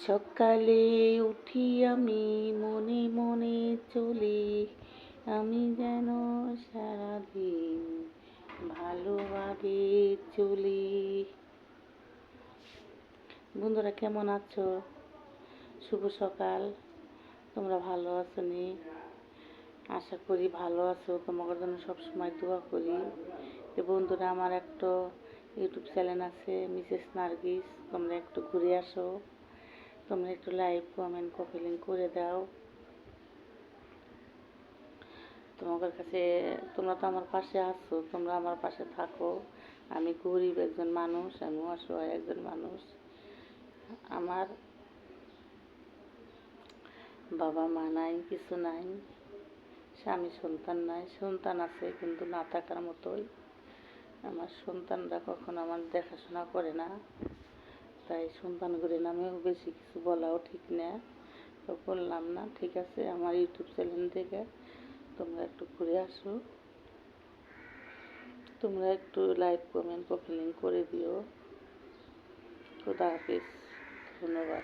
সকালে উঠি আমি মনে মনে চলি, আমি যেন সারাদিন ভালোভাবে চলি। বন্ধুরা কেমন আছো? শুভ সকাল। তোমরা ভালো আছো নি? আশা করি ভালো আছো। তোমাদের জন্য সবসময় দোয়া করি। বন্ধুরা, আমার একটা ইউটিউব চ্যানেল আছে মিসেস নার্গিস, তোমরা একটু ঘুরে আসো। তোমরা একটু লাইক কমেন্ট কপিলিং করে দাও। তোমাদের কাছে তোমরা তো আমার পাশে আছো, তোমরা আমার পাশে থাকো। আমি গরিব একজন মানুষ, আমি অসহায় একজন মানুষ। আমার বাবা মা নাই, কিছু নাই, স্বামী সন্তান নাই। সন্তান আছে কিন্তু না থাকার মতোই। আমার সন্তানরা কখনো আমার দেখাশোনা করে না, তাই সন্তানগুলির নামেও বেশি কিছু বলাও ঠিক না, তো বললাম না। ঠিক আছে, আমার ইউটিউব চ্যানেল থেকে তোমরা একটু ঘুরে আসো। তোমরা একটু লাইক কমেন্ট কপিলিং করে দিও। খোদা হাফেজ, ধন্যবাদ।